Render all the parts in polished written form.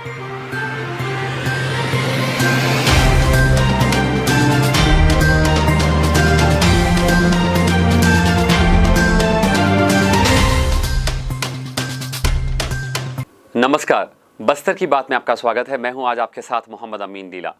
नमस्कार, बस्तर की बात में आपका स्वागत है। मैं हूं आज आपके साथ मोहम्मद अमीन लीला।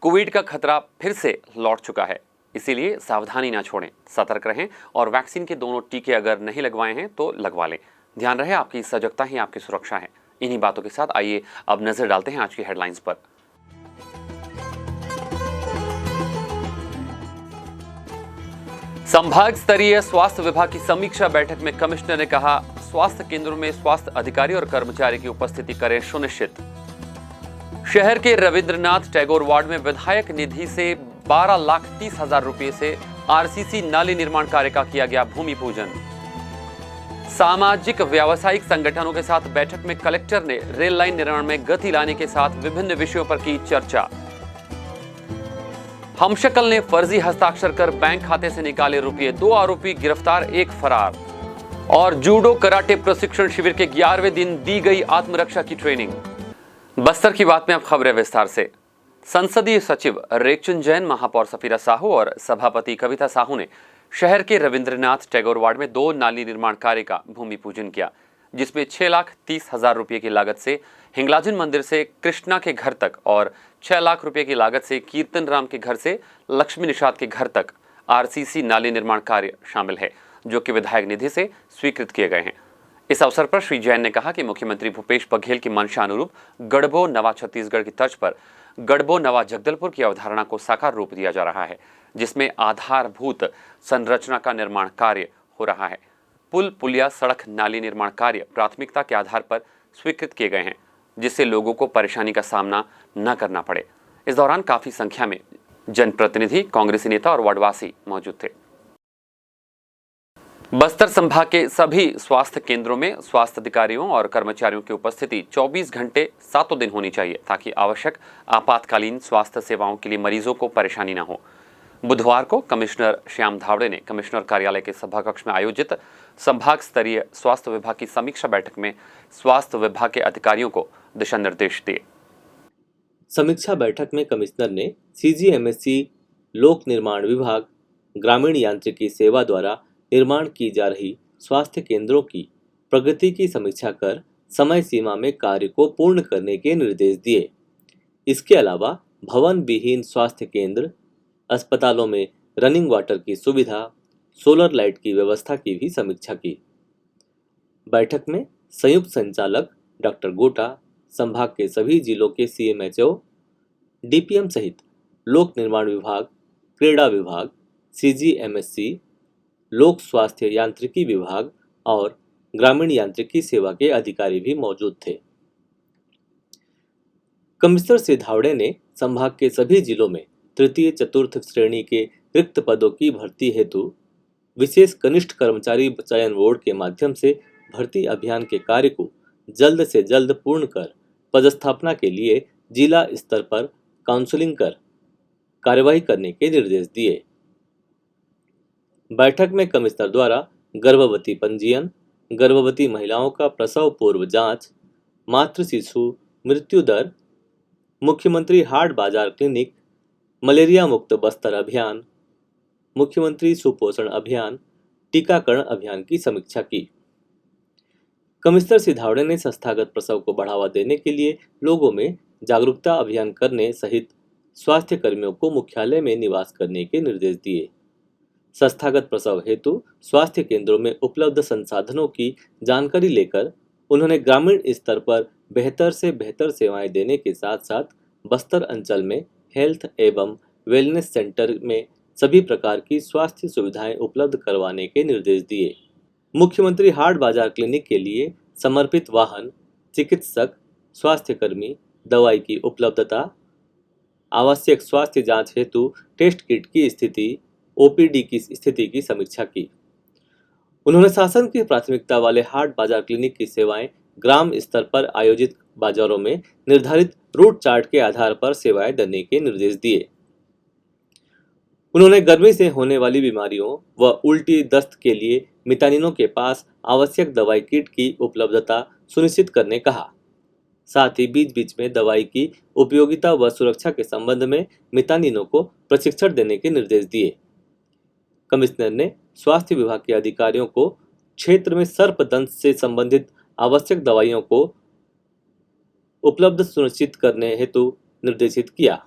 कोविड का खतरा फिर से लौट चुका है, इसीलिए सावधानी ना छोड़ें, सतर्क रहें और वैक्सीन के दोनों टीके अगर नहीं लगवाए हैं तो लगवा लें। ध्यान रहे, आपकी सजगता ही आपकी सुरक्षा है। इन्हीं बातों के साथ आइए अब नजर डालते हैं आज की हेडलाइंस पर। संभाग स्तरीय स्वास्थ्य विभाग की समीक्षा बैठक में कमिश्नर ने कहा, स्वास्थ्य केंद्रों में स्वास्थ्य अधिकारी और कर्मचारी की उपस्थिति करें सुनिश्चित। शहर के रविंद्रनाथ टैगोर वार्ड में विधायक निधि से 12,30,000 रुपए से आरसीसी नाली निर्माण कार्य का किया गया भूमि पूजन। सामाजिक व्यावसायिक संगठनों के साथ बैठक में कलेक्टर ने रेल लाइन निर्माण में गति लाने के साथ विभिन्न विषयों पर की चर्चा। हमशक्ल ने फर्जी हस्ताक्षर कर बैंक खाते से निकाले रुपये, 2 आरोपी गिरफ्तार, 1 फरार। और जूडो कराटे प्रशिक्षण शिविर के 11वें दिन दी गई आत्मरक्षा की ट्रेनिंग। बस्तर की बात में अब खबरें विस्तार से। संसदीय सचिव रेखचंद जैन, महापौर सफीरा साहू और सभापति कविता साहू ने शहर के रविंद्रनाथ टैगोर वार्ड में 2 नाली निर्माण कार्य का भूमि पूजन किया, जिसमें 6,30,000 रुपये की लागत से हिंगलाजन मंदिर से कृष्णा के घर तक और 6 लाख रुपये की लागत से कीर्तन राम के घर से लक्ष्मी निषाद के घर तक आरसीसी नाली निर्माण कार्य शामिल है, जो कि विधायक निधि से स्वीकृत किए गए हैं। इस अवसर पर श्री जैन ने कहा कि मुख्यमंत्री भूपेश बघेल की मंशा अनुरूप गढ़बो नवा छत्तीसगढ़ की तर्ज पर गढ़बो नवा जगदलपुर की अवधारणा को साकार रूप दिया जा रहा है, जिसमें आधारभूत संरचना का निर्माण कार्य हो रहा है। पुल, पुलिया, सड़क, नाली निर्माण कार्य प्राथमिकता के आधार पर स्वीकृत किए गए हैं, जिससे लोगों को परेशानी का सामना न करना पड़े। इस दौरान काफी संख्या में जनप्रतिनिधि, कांग्रेसी नेता और वार्डवासी मौजूद थे। बस्तर संभाग के सभी स्वास्थ्य केंद्रों में स्वास्थ्य अधिकारियों और कर्मचारियों की उपस्थिति 24 घंटे 7 दिन होनी चाहिए, ताकि आवश्यक आपातकालीन स्वास्थ्य सेवाओं के लिए मरीजों को परेशानी न हो। बुधवार को कमिश्नर श्याम धावड़े ने कमिश्नर कार्यालय के सभाकक्ष में आयोजित संभाग स्तरीय स्वास्थ्य विभाग की समीक्षा बैठक में स्वास्थ्य विभाग के अधिकारियों को दिशा निर्देश दिए। समीक्षा बैठक में कमिश्नर ने सीजीएमएससी, लोक निर्माण विभाग, ग्रामीण यांत्रिकी सेवा द्वारा निर्माण की जा रही स्वास्थ्य केंद्रों की प्रगति की समीक्षा कर समय सीमा में कार्य को पूर्ण करने के निर्देश दिए। इसके अलावा भवन विहीन स्वास्थ्य केंद्र, अस्पतालों में रनिंग वाटर की सुविधा, सोलर लाइट की व्यवस्था की भी समीक्षा की। बैठक में संयुक्त संचालक डॉक्टर गोटा, संभाग के सभी जिलों के सीएमएचओ, डीपीएम सहित लोक निर्माण विभाग, क्रीड़ा विभाग, सीजीएमएससी, लोक स्वास्थ्य यांत्रिकी विभाग और ग्रामीण यांत्रिकी सेवा के अधिकारी भी मौजूद थे। कमिश्नर श्री धावड़े ने संभाग के सभी जिलों में तृतीय चतुर्थ श्रेणी के रिक्त पदों की भर्ती हेतु विशेष कनिष्ठ कर्मचारी चयन बोर्ड के माध्यम से भर्ती अभियान के कार्य को जल्द से जल्द पूर्ण कर पदस्थापना के लिए जिला स्तर पर काउंसलिंग कर कार्यवाही करने के निर्देश दिए। बैठक में कमिश्नर द्वारा गर्भवती पंजीयन, गर्भवती महिलाओं का प्रसव पूर्व जांच, मातृ शिशु मृत्यु दर, मुख्यमंत्री हाट बाजार क्लिनिक, मलेरिया मुक्त बस्तर अभियान, मुख्यमंत्री सुपोषण अभियान, टीकाकरण अभियान की समीक्षा की। कमिश्नर श्री धावड़े ने संस्थागत प्रसव को बढ़ावा देने के लिए लोगों में जागरूकता अभियान करने सहित स्वास्थ्य कर्मियों को मुख्यालय में निवास करने के निर्देश दिए। संस्थागत प्रसव हेतु स्वास्थ्य केंद्रों में उपलब्ध संसाधनों की जानकारी लेकर उन्होंने ग्रामीण स्तर पर बेहतर से बेहतर सेवाएं देने के साथ साथ बस्तर अंचल में हेल्थ एवं वेलनेस सेंटर में सभी प्रकार की स्वास्थ्य सुविधाएं उपलब्ध करवाने के निर्देश दिए। मुख्यमंत्री हाट बाजार क्लिनिक के लिए समर्पित वाहन, चिकित्सक, स्वास्थ्यकर्मी, दवाई की उपलब्धता, आवश्यक स्वास्थ्य जांच हेतु टेस्ट किट की स्थिति, ओपीडी की स्थिति की समीक्षा की। उन्होंने शासन की प्राथमिकता वाले हाट बाजार क्लिनिक की सेवाएं ग्राम स्तर पर आयोजित बाजारों में निर्धारित रूट चार्ट के आधार पर सेवाएं देने के निर्देश दिए। उन्होंने गर्मी से होने वाली बीमारियों व उल्टी दस्त के लिए मितानिनों के पास आवश्यक दवाई किट की उपलब्धता सुनिश्चित करने कहा। साथ ही बीच बीच में दवाई की उपयोगिता व सुरक्षा के संबंध में मितानिनों को प्रशिक्षण देने के निर्देश दिए। कमिश्नर ने स्वास्थ्य विभाग के अधिकारियों को क्षेत्र में सर्पदंश से संबंधित आवश्यक दवाइयों को उपलब्ध सुनिश्चित करने हेतु निर्देशित किया।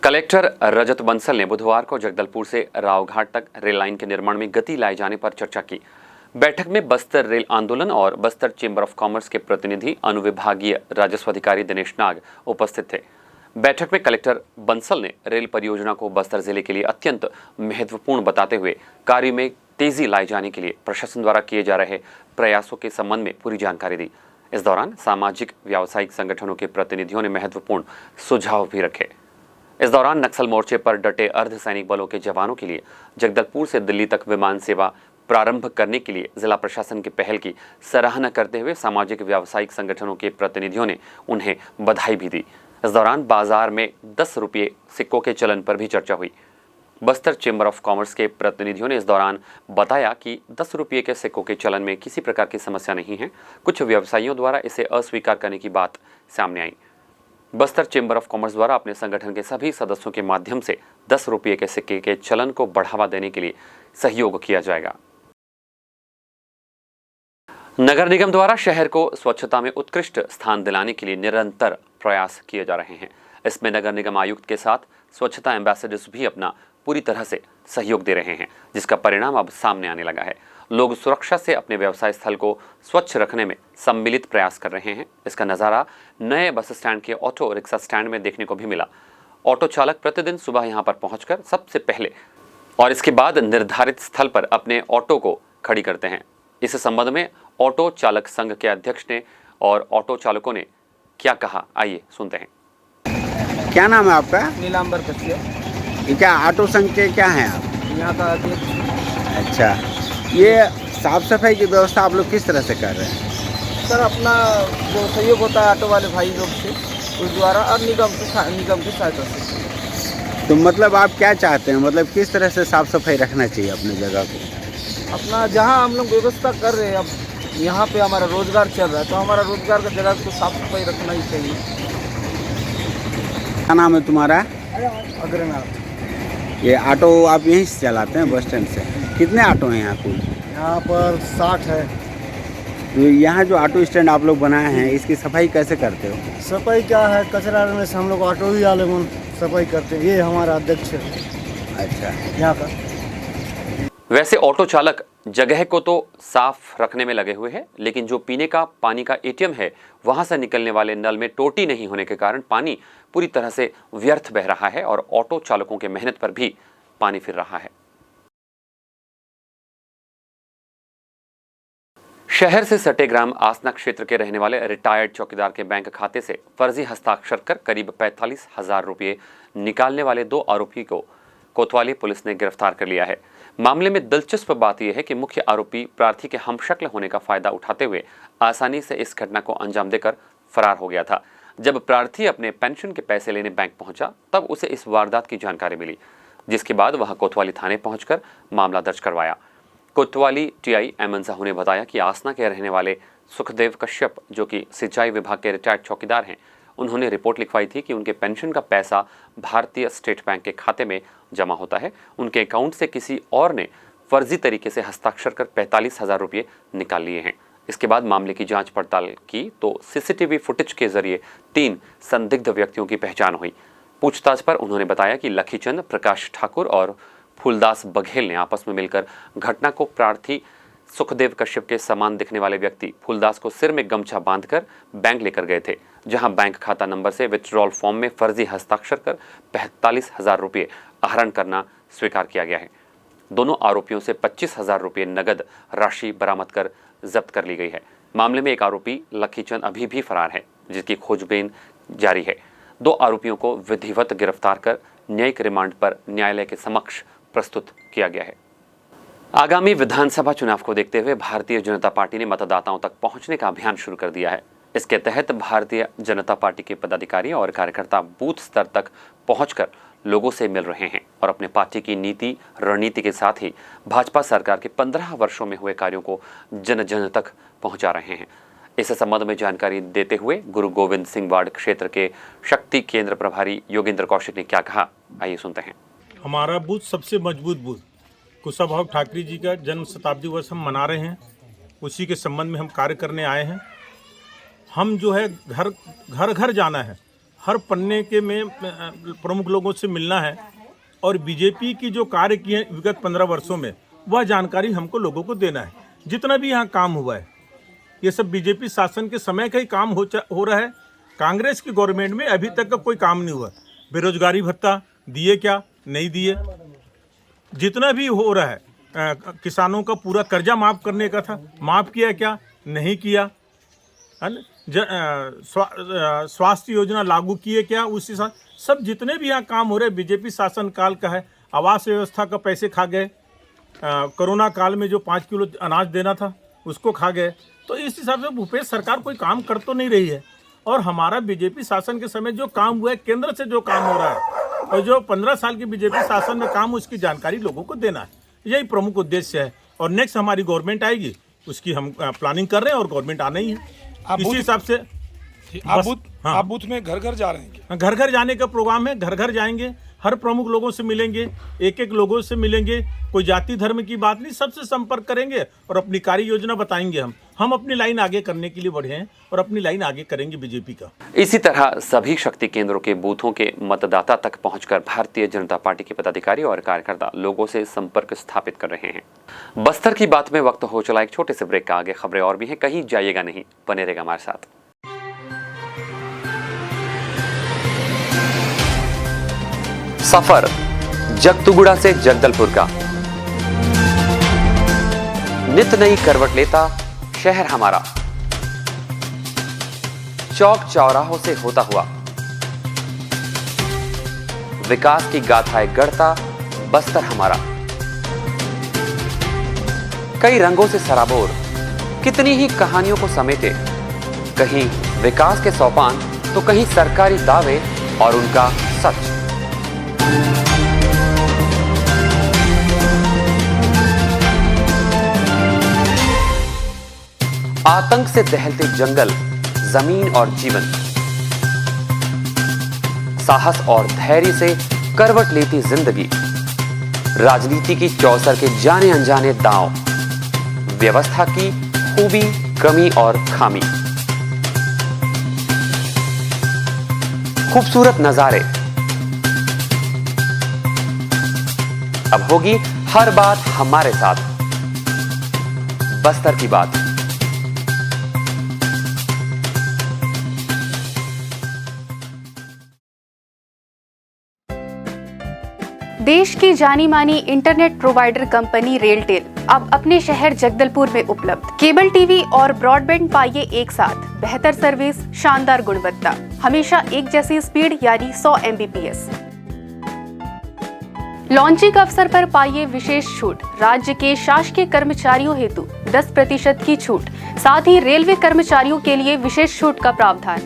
कलेक्टर रजत बंसल ने बुधवार को जगदलपुर से रावघाट तक रेल लाइन के निर्माण में गति लाए जाने पर चर्चा की। बैठक में बस्तर रेल आंदोलन और बस्तर चेंबर ऑफ कॉमर्स के प्रतिनिधि अनुविभागीय राजस्व अधिकारी दिनेश नाग उपस्थित थे। बैठक में कलेक्टर बंसल ने रेल परियोजना को बस्तर जिले के लिए अत्यंत महत्वपूर्ण बताते हुए कार्य में तेजी लाए जाने के लिए प्रशासन द्वारा किए जा रहे प्रयासों के संबंध में पूरी जानकारी दी। इस दौरान सामाजिक व्यावसायिक संगठनों के प्रतिनिधियों ने महत्वपूर्ण सुझाव भी रखे। इस दौरान नक्सल मोर्चे पर डटे अर्धसैनिक बलों के जवानों के लिए जगदलपुर से दिल्ली तक विमान सेवा प्रारंभ करने के लिए जिला प्रशासन की पहल की सराहना करते हुए सामाजिक व्यावसायिक संगठनों के प्रतिनिधियों ने उन्हें बधाई भी दी। इस दौरान बाजार में 10 रुपये सिक्कों के चलन पर भी चर्चा हुई। बस्तर चेंबर ऑफ कॉमर्स के प्रतिनिधियों ने इस दौरान बताया कि 10 रुपये के सिक्कों के चलन में किसी प्रकार की समस्या नहीं है। कुछ व्यवसायियों द्वारा इसे अस्वीकार करने की बात सामने आई। बस्तर चेंबर ऑफ कॉमर्स द्वारा अपने संगठन के सभी सदस्यों के माध्यम से 10 रुपये के सिक्के के चलन को बढ़ावा देने के लिए सहयोग किया जाएगा। नगर निगम द्वारा शहर को स्वच्छता में उत्कृष्ट स्थान दिलाने के लिए निरंतर प्रयास किए जा रहे हैं। इसमें नगर निगम आयुक्त के साथ स्वच्छता एम्बेसडर्स भी अपना पूरी तरह से सहयोग दे रहे हैं, जिसका परिणाम अब सामने आने लगा है। लोग सुरक्षा से अपने व्यवसाय स्थल को स्वच्छ रखने में सम्मिलित प्रयास कर रहे हैं। इसका नज़ारा नए बस स्टैंड के ऑटो रिक्शा स्टैंड में देखने को भी मिला। ऑटो चालक प्रतिदिन सुबह यहां पर पहुंचकर सबसे पहले और इसके बाद निर्धारित स्थल पर अपने ऑटो को खड़ी करते हैं। इस संबंध में ऑटो चालक संघ के अध्यक्ष ने और ऑटो चालकों ने क्या कहा, आइए सुनते हैं। क्या नाम है आपका? नीलांबर कश्यप। ये क्या ऑटो संघ के क्या हैं आप? यहाँ का अध्यक्ष। अच्छा, ये साफ सफाई की व्यवस्था आप लोग किस तरह से कर रहे हैं? सर, अपना जो सहयोग होता है ऑटो वाले भाई लोग से, उस द्वारा और निगम की सहायता से। तो मतलब आप क्या चाहते हैं, मतलब किस तरह से साफ सफाई रखना चाहिए अपनी जगह को? अपना जहाँ हम लोग व्यवस्था कर रहे हैं, अब यहाँ पे हमारा रोजगार चल रहा है, तो हमारा रोजगार का जगह को साफ सफाई रखना ही चाहिए। क्या नाम है तुम्हारा? अग्रनाथ। ये ऑटो आप यहीं से चलाते हैं बस स्टैंड से? कितने ऑटो हैं यहाँ कुल? यहाँ पर 60 है। तो यहाँ जो ऑटो स्टैंड आप लोग बनाए हैं, इसकी सफाई कैसे करते हो? सफाई क्या है, कचरा रहने से हम लोग ऑटो ही वाले सफाई करते हैं। ये हमारा अध्यक्ष है अच्छा, यहाँ का। वैसे ऑटो चालक जगह को तो साफ रखने में लगे हुए हैं, लेकिन जो पीने का पानी का एटीएम है, वहां से निकलने वाले नल में टोटी नहीं होने के कारण पानी पूरी तरह से व्यर्थ बह रहा है और ऑटो चालकों के मेहनत पर भी पानी फिर रहा है। शहर से सटे ग्राम आसना क्षेत्र के रहने वाले रिटायर्ड चौकीदार के बैंक खाते से फर्जी हस्ताक्षर कर करीब 45,000 रुपये निकालने वाले 2 आरोपी को कोतवाली पुलिस ने गिरफ्तार कर लिया है। मामले में दिलचस्प बात यह है कि मुख्य आरोपी प्रार्थी के हमशक्ल होने का फायदा उठाते हुए आसानी से इस घटना को अंजाम देकर फरार हो गया था। जब प्रार्थी अपने पेंशन के पैसे लेने बैंक पहुंचा, तब उसे इस वारदात की जानकारी मिली, जिसके बाद वह कोतवाली थाने पहुंचकर मामला दर्ज करवाया। कोतवाली टीआई एमन साहू ने बताया कि आसना के रहने वाले सुखदेव कश्यप, जो कि सिंचाई विभाग के रिटायर्ड चौकीदार हैं, उन्होंने रिपोर्ट लिखवाई थी कि उनके पेंशन का पैसा भारतीय स्टेट बैंक के खाते में जमा होता है। उनके अकाउंट से किसी और ने फर्जी तरीके से हस्ताक्षर कर 45,000 रुपये निकाल लिए हैं। इसके बाद मामले की जांच पड़ताल की तो सीसीटीवी फुटेज के जरिए 3 संदिग्ध व्यक्तियों की पहचान हुई। पूछताछ पर उन्होंने बताया कि लखीचंद, प्रकाश ठाकुर और फूलदास बघेल ने आपस में मिलकर घटना को प्रार्थी सुखदेव कश्यप के समान दिखने वाले व्यक्ति फूलदास को सिर में गमछा बांधकर बैंक लेकर गए थे, जहां बैंक खाता नंबर से विथड्रॉल फॉर्म में फर्जी हस्ताक्षर कर 45,000 रुपये आहरण करना स्वीकार किया गया है। दोनों आरोपियों से 25,000 रुपये नगद राशि बरामद कर जब्त कर ली गई है। मामले में एक आरोपी लखीचंद अभी भी फरार है, जिसकी खोजबीन जारी है। 2 आरोपियों को विधिवत गिरफ्तार कर न्यायिक रिमांड पर न्यायालय के समक्ष प्रस्तुत किया गया है। आगामी विधानसभा चुनाव को देखते हुए भारतीय जनता पार्टी ने मतदाताओं तक पहुंचने का अभियान शुरू कर दिया है। इसके तहत भारतीय जनता पार्टी के पदाधिकारी और कार्यकर्ता बूथ स्तर तक पहुंचकर लोगों से मिल रहे हैं और अपने पार्टी की नीति रणनीति के साथ ही भाजपा सरकार के 15 वर्षों में हुए कार्यों को जन जन तक पहुंचा रहे हैं। इस संबंध में जानकारी देते हुए गुरु गोविंद सिंह वार्ड क्षेत्र के शक्ति केंद्र प्रभारी योगेंद्र कौशिक ने क्या कहा, आइए सुनते हैं। हमारा बूथ सबसे मजबूत बूथ कुशाभाऊ ठाकरे जी का जन्म शताब्दी वर्ष हम मना रहे हैं, उसी के संबंध में हम कार्य करने आए हैं। हम जो है घर घर जाना है, हर पन्ने के में प्रमुख लोगों से मिलना है और बीजेपी की जो कार्य किए हैं विगत 15 वर्षों में वह जानकारी हमको लोगों को देना है। जितना भी यहाँ काम हुआ है ये सब बीजेपी शासन के समय का ही काम हो रहा है। कांग्रेस की गवर्नमेंट में अभी तक का कोई काम नहीं हुआ। बेरोजगारी भत्ता दिए क्या, नहीं दिए। जितना भी हो रहा है किसानों का पूरा कर्जा माफ़ करने का था, माफ़ किया क्या, नहीं किया। स्वास्थ्य योजना लागू किए क्या, उसी साथ सब जितने भी यहाँ काम हो रहे बीजेपी शासन काल का है। आवास व्यवस्था का पैसे खा गए, कोरोना काल में जो 5 किलो अनाज देना था उसको खा गए। तो इस हिसाब से भूपेश सरकार कोई काम कर तो नहीं रही है। और हमारा बीजेपी शासन के समय जो काम हुआ है, केंद्र से जो काम हो रहा है और जो 15 साल की बीजेपी शासन में काम, उसकी जानकारी लोगों को देना है, यही प्रमुख उद्देश्य है। और नेक्स्ट हमारी गवर्नमेंट आएगी, उसकी हम प्लानिंग कर रहे हैं और गवर्नमेंट आना ही है। इसी हिसाब से आप बूथ में घर घर जा रहे हैं? घर घर जाने का प्रोग्राम है। घर घर जाएंगे, हर प्रमुख लोगों से मिलेंगे, एक एक लोगों से मिलेंगे। कोई जाति धर्म की बात नहीं, सबसे संपर्क करेंगे और अपनी कार्य योजना बताएंगे। हम अपनी लाइन आगे करने के लिए बढ़े हैं और अपनी लाइन आगे करेंगे बीजेपी का। इसी तरह सभी शक्ति केंद्रों के बूथों के मतदाता तक पहुंचकर भारतीय जनता पार्टी के पदाधिकारी और कार्यकर्ता लोगों से संपर्क स्थापित कर रहे हैं। बस्तर की बात में वक्त हो चला एक छोटे से ब्रेक का। आगे खबरें और भी हैं, कहीं जाइएगा नहीं, बने रहेगा हमारे साथ। सफर जगतुगुड़ा से जगदलपुर का नित नई करवट लेता शहर हमारा, चौक चौराहों से होता हुआ विकास की गाथाएं गढ़ता बस्तर हमारा। कई रंगों से सराबोर, कितनी ही कहानियों को समेटे, कहीं विकास के सोपान तो कहीं सरकारी दावे और उनका सच। आतंक से दहलते जंगल, जमीन और जीवन, साहस और धैर्य से करवट लेती जिंदगी, राजनीति की चौसर के जाने अनजाने दांव, व्यवस्था की खूबी, कमी और खामी, खूबसूरत नजारे। अब होगी हर बात हमारे साथ, बस्तर की बात। देश की जानी मानी इंटरनेट प्रोवाइडर कंपनी रेलटेल अब अपने शहर जगदलपुर में उपलब्ध। केबल टीवी और ब्रॉडबैंड पाइए एक साथ, बेहतर सर्विस, शानदार गुणवत्ता, हमेशा एक जैसी स्पीड यानी 100 Mbps। लॉन्चिंग अवसर पर पाइए विशेष छूट, राज्य के शासकीय कर्मचारियों हेतु 10% की छूट, साथ ही रेलवे कर्मचारियों के लिए विशेष छूट का प्रावधान।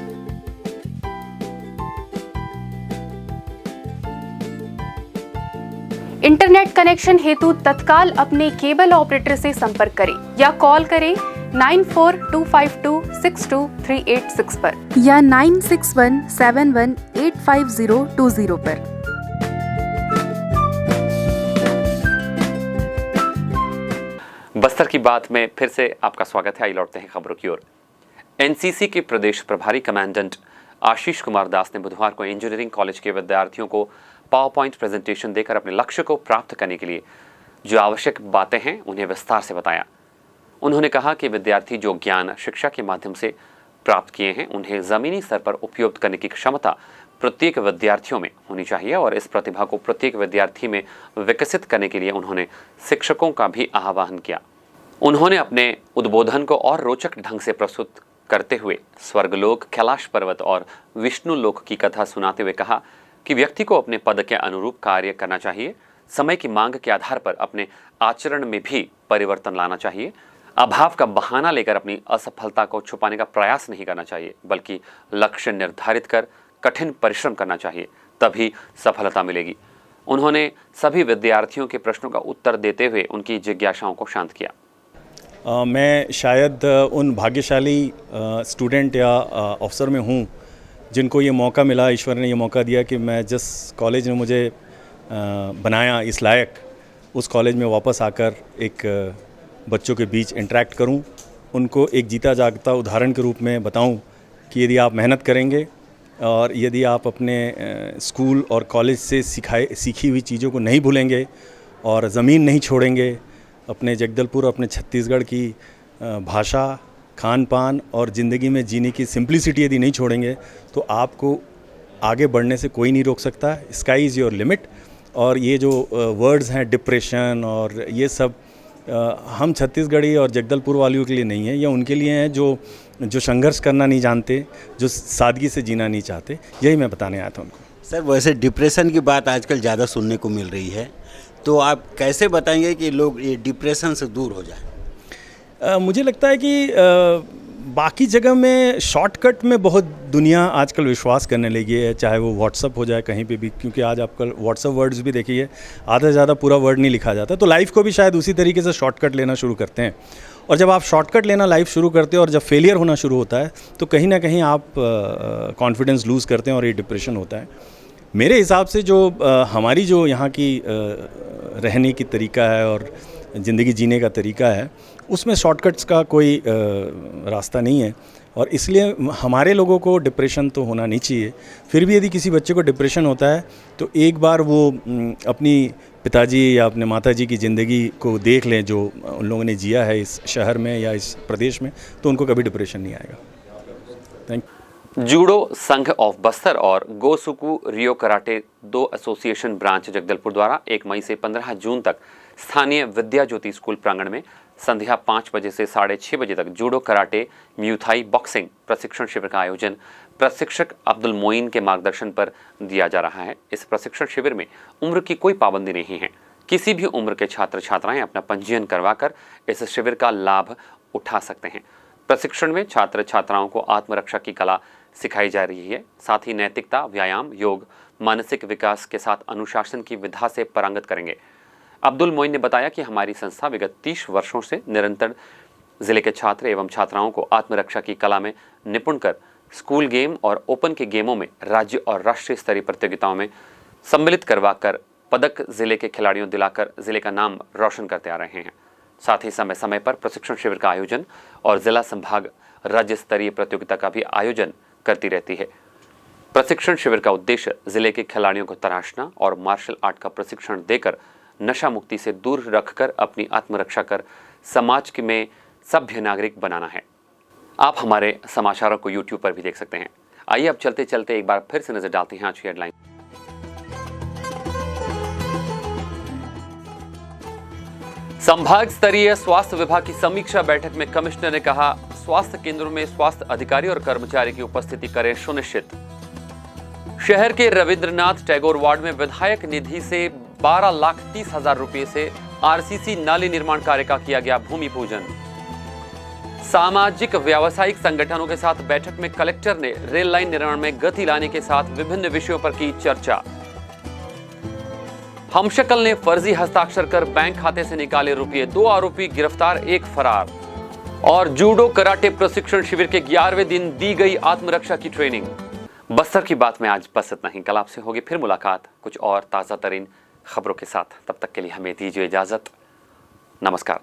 इंटरनेट कनेक्शन हेतु तत्काल अपने केबल ऑपरेटर से संपर्क करें या कॉल करें 9425262386 पर या 9617185020 पर। बस्तर की बात में फिर से आपका स्वागत है। आइए लौटते हैं खबरों की ओर। एनसीसी के प्रदेश प्रभारी कमांडेंट आशीष कुमार दास ने बुधवार को इंजीनियरिंग कॉलेज के विद्यार्थियों को पावर पॉइंट प्रेजेंटेशन देकर अपने लक्ष्य को प्राप्त करने के लिए जो आवश्यक बातें हैं उन्हें विस्तार से बताया। उन्होंने कहा कि विद्यार्थी जो ज्ञान शिक्षा के माध्यम से प्राप्त किए हैं उन्हें ज़मीनी स्तर पर उपयोग करने की क्षमता प्रत्येक विद्यार्थियों में होनी चाहिए और इस प्रतिभा को प्रत्येक विद्यार्थी में विकसित करने के लिए उन्होंने शिक्षकों का भी आह्वान किया। उन्होंने अपने उद्बोधन को और रोचक ढंग से प्रस्तुत करते हुए स्वर्गलोक, कैलाश पर्वत और विष्णु लोक की कथा सुनाते हुए कहा कि व्यक्ति को अपने पद के अनुरूप कार्य करना चाहिए, समय की मांग के आधार पर अपने आचरण में भी परिवर्तन लाना चाहिए, अभाव का बहाना लेकर अपनी असफलता को छुपाने का प्रयास नहीं करना चाहिए, बल्कि लक्ष्य निर्धारित कर कठिन परिश्रम करना चाहिए, तभी सफलता मिलेगी। उन्होंने सभी विद्यार्थियों के प्रश्नों का उत्तर देते हुए उनकी जिज्ञासाओं को शांत किया। मैं शायद उन भाग्यशाली स्टूडेंट या अफसर में हूँ जिनको ये मौका मिला, ईश्वर ने ये मौका दिया कि मैं जिस कॉलेज ने मुझे बनाया इस लायक, उस कॉलेज में वापस आकर एक बच्चों के बीच इंटरेक्ट करूं, उनको एक जीता जागता उदाहरण के रूप में बताऊं कि यदि आप मेहनत करेंगे और यदि आप अपने स्कूल और कॉलेज से सीखी हुई चीज़ों को नहीं भूलेंगे और ज़मीन नहीं छोड़ेंगे, अपने जगदलपुर, अपने छत्तीसगढ़ की भाषा, खान पान और ज़िंदगी में जीने की सिंप्लिसिटी यदि नहीं छोड़ेंगे तो आपको आगे बढ़ने से कोई नहीं रोक सकता। Sky is your limit. और ये जो वर्ड्स हैं डिप्रेशन और ये सब हम छत्तीसगढ़ी और जगदलपुर वालियों के लिए नहीं है, ये उनके लिए हैं जो संघर्ष करना नहीं जानते, जो सादगी से जीना नहीं चाहते। यही मैं बताने आया था उनको। सर, वैसे डिप्रेशन की बात आजकल ज़्यादा सुनने को मिल रही है, तो आप कैसे बताएंगे कि लोग ये डिप्रेशन से दूर हो जाए? मुझे लगता है कि बाकी जगह में शॉर्टकट में बहुत दुनिया आजकल विश्वास करने लगी है, चाहे वो व्हाट्सअप हो जाए कहीं पे भी, क्योंकि आज आपका व्हाट्सअप वर्ड्स भी देखिए, आधा से ज़्यादा पूरा वर्ड नहीं लिखा जाता। तो लाइफ को भी शायद उसी तरीके से शॉर्टकट लेना शुरू करते हैं। और जब आप शॉर्टकट लेना लाइफ शुरू करते हो और जब फेलियर होना शुरू होता है तो कहीं ना कहीं आप कॉन्फिडेंस लूज़ करते हैं और ये डिप्रेशन होता है। मेरे हिसाब से जो हमारी जो यहाँ की रहने की तरीका है और ज़िंदगी जीने का तरीका है, उसमें शॉर्टकट्स का कोई रास्ता नहीं है और इसलिए हमारे लोगों को डिप्रेशन तो होना नहीं चाहिए। फिर भी यदि किसी बच्चे को डिप्रेशन होता है तो एक बार वो अपनी पिताजी या अपने माताजी की ज़िंदगी को देख लें जो उन लोगों ने जिया है इस शहर में या इस प्रदेश में, तो उनको कभी डिप्रेशन नहीं आएगा। Thank you. जूडो संघ ऑफ बस्तर और गोसुकू रियो कराटे 2 एसोसिएशन ब्रांच जगदलपुर द्वारा 1 मई से 15 जून तक स्थानीय विद्या ज्योति स्कूल प्रांगण में संध्या 5 बजे से 6:30 बजे तक जूडो कराटे म्यूथाई बॉक्सिंग प्रशिक्षण शिविर का आयोजन प्रशिक्षक अब्दुल मोइन के मार्गदर्शन पर दिया जा रहा है। इस प्रशिक्षण शिविर में उम्र की कोई पाबंदी नहीं है। किसी भी उम्र के छात्र छात्राएं अपना पंजीयन करवाकर इस शिविर का लाभ उठा सकते हैं। प्रशिक्षण में छात्र छात्राओं को आत्मरक्षा की कला सिखाई जा रही है। साथ ही नैतिकता, व्यायाम, योग, मानसिक विकास के साथ अनुशासन की विधा से पारंगत करेंगे। अब्दुल मोइन ने बताया कि हमारी संस्था विगत 30 वर्षों से निरंतर जिले के छात्र एवं छात्राओं को आत्मरक्षा की कला में निपुण कर स्कूल गेम और ओपन के गेमों में राज्य और राष्ट्रीय स्तरीय प्रतियोगिताओं में सम्मिलित करवाकर पदक जिले के खिलाड़ियों दिलाकर जिले का नाम रोशन करते आ रहे हैं। साथ ही समय समय पर प्रशिक्षण शिविर का आयोजन और जिला संभाग राज्य स्तरीय प्रतियोगिता का भी आयोजन करती रहती है। प्रशिक्षण शिविर का उद्देश्य जिले के खिलाड़ियों को तराशना और मार्शल आर्ट का प्रशिक्षण देकर नशा मुक्ति से दूर रखकर अपनी आत्मरक्षा कर समाज में सभ्य नागरिक बनाना है। आप हमारे समाचारों को YouTube पर भी देख सकते हैं। आइए अब चलते चलते एक बार फिर से नजर डालते हैं आज की हेडलाइन। संभाग स्तरीय स्वास्थ्य विभाग की समीक्षा बैठक में कमिश्नर ने कहा, स्वास्थ्य केंद्रों में स्वास्थ्य अधिकारी और कर्मचारी की उपस्थिति करें सुनिश्चित। शहर के रविंद्रनाथ टैगोर वार्ड में विधायक निधि से 12,30,000 रुपए से आरसीसी नाली निर्माण कार्य का किया गया भूमि पूजन। सामाजिक व्यावसायिक संगठनों के साथ बैठक में कलेक्टर ने रेल लाइन निर्माण में गति लाने के साथ विभिन्न विषयों पर की चर्चा। हमशक्ल ने फर्जी हस्ताक्षर कर बैंक खाते से निकाले रुपये, 2 आरोपी गिरफ्तार, 1 फरार। और जूडो कराटे प्रशिक्षण शिविर के 11वें दिन दी गई आत्मरक्षा की ट्रेनिंग। बस्तर की बात में आज बस इतना ही। कल आपसे होगी फिर मुलाकात कुछ और ताजा तरीन खबरों के साथ। तब तक के लिए हमें दीजिए इजाजत। नमस्कार।